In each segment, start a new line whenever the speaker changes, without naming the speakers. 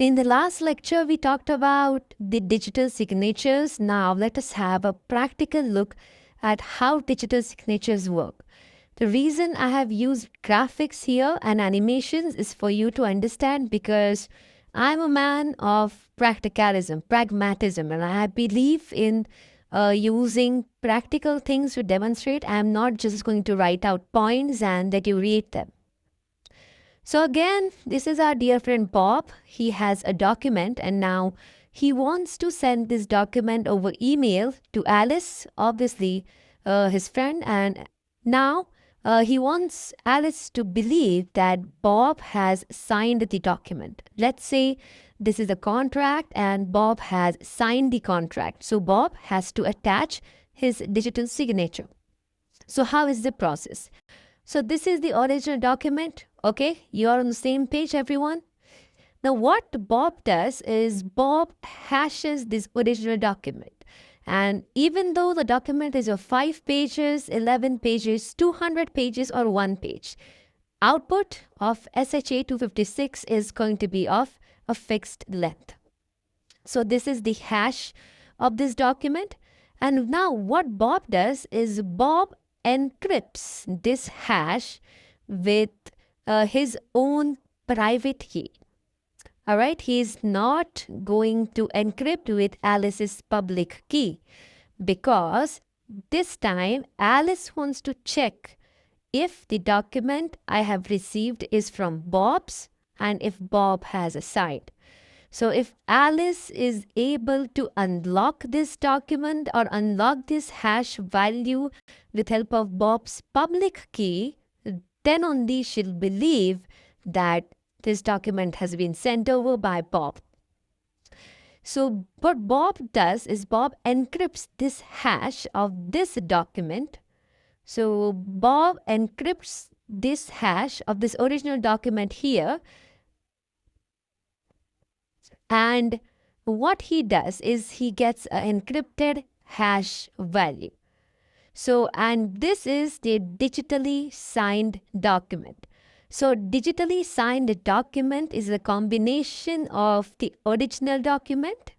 In the last lecture, we talked about the digital signatures. Now, let us have a practical look at how digital signatures work. The reason I have used graphics here and animations is for you to understand because I'm a man of pragmatism, and I believe in using practical things to demonstrate. I'm not just going to write out points and that you read them. So again, this is our dear friend Bob. He has a document and now he wants to send this document over email to Alice, obviously his friend. And now he wants Alice to believe that Bob has signed the document. Let's say this is a contract and Bob has signed the contract. So Bob has to attach his digital signature. So how is the process? So this is the original document. Okay, you are on the same page, everyone. Now what Bob does is Bob hashes this original document. And even though the document is of 5 pages, 11 pages, 200 pages or 1 page, output of SHA 256 is going to be of a fixed length. So this is the hash of this document. And now what Bob does is Bob encrypts this hash with his own private key. All right, he is not going to encrypt with Alice's public key because this time Alice wants to check if the document I have received is from Bob's and if Bob has a side. So if Alice is able to unlock this document or unlock this hash value with help of Bob's public key, then only she'll believe that this document has been sent over by Bob. So what Bob does is Bob encrypts this hash of this document. So Bob encrypts this hash of this original document here. And what he does is he gets an encrypted hash value. So, and this is the digitally signed document. So, digitally signed document is a combination of the original document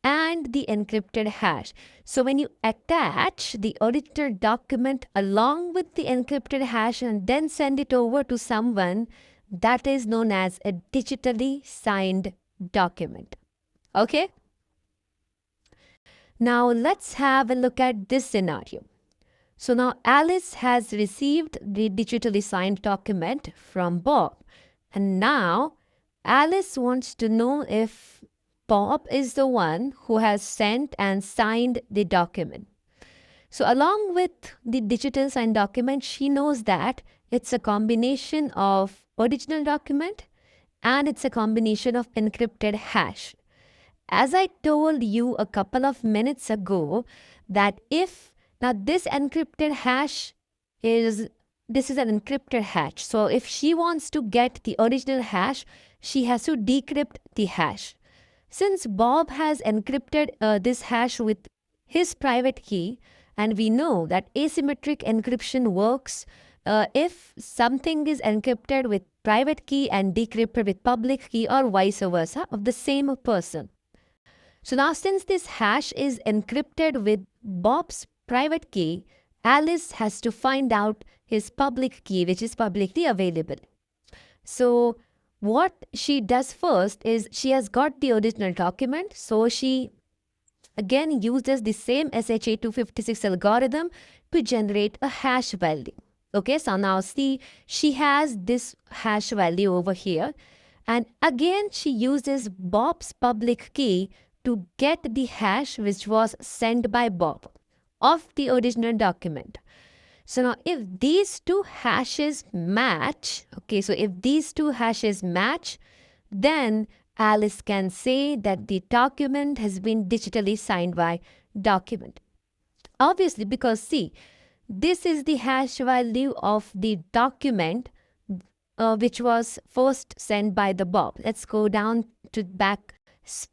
and the encrypted hash. So, when you attach the original document along with the encrypted hash and then send it over to someone, that is known as a digitally signed document. Okay? Now let's have a look at this scenario. So now Alice has received the digitally signed document from Bob. And now Alice wants to know if Bob is the one who has sent and signed the document. So along with the digital signed document, she knows that it's a combination of original document and it's a combination of encrypted hash. As I told you a couple of minutes ago that if now this encrypted hash is an encrypted hash. So if she wants to get the original hash, she has to decrypt the hash. Since Bob has encrypted this hash with his private key, and we know that asymmetric encryption works if something is encrypted with private key and decrypted with public key or vice versa of the same person. So now since this hash is encrypted with Bob's private key, Alice has to find out his public key, which is publicly available. So what she does first is she has got the original document. So she again uses the same SHA 256 algorithm to generate a hash value. Okay, so now see, she has this hash value over here. And again, she uses Bob's public key to get the hash which was sent by Bob of the original document. So now if these two hashes match, okay, so if these two hashes match, then Alice can say that the document has been digitally signed by document. Obviously, because see, this is the hash value of the document which was first sent by the Bob. Let's go down to back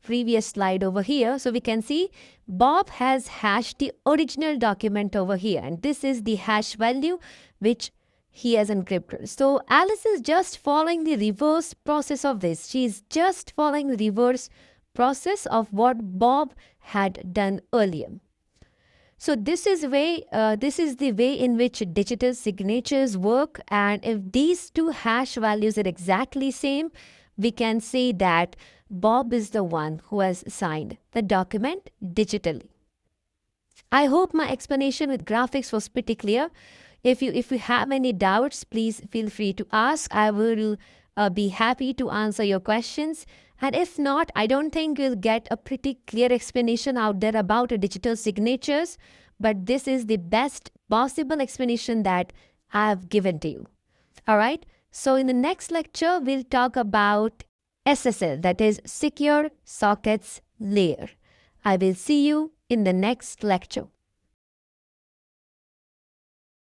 previous slide over here. So we can see Bob has hashed the original document over here. And this is the hash value which he has encrypted. So Alice is just following the reverse process of this. She is just following the reverse process of what Bob had done earlier. So this is the way in which digital signatures work, and if these two hash values are exactly same, we can say that Bob is the one who has signed the document digitally. I hope my explanation with graphics was pretty clear. If you have any doubts, please feel free to ask. I will be happy to answer your questions. And if not, I don't think you'll get a pretty clear explanation out there about digital signatures. But this is the best possible explanation that I have given to you. All right. So in the next lecture, we'll talk about SSL, that is Secure Sockets Layer. I will see you in the next lecture.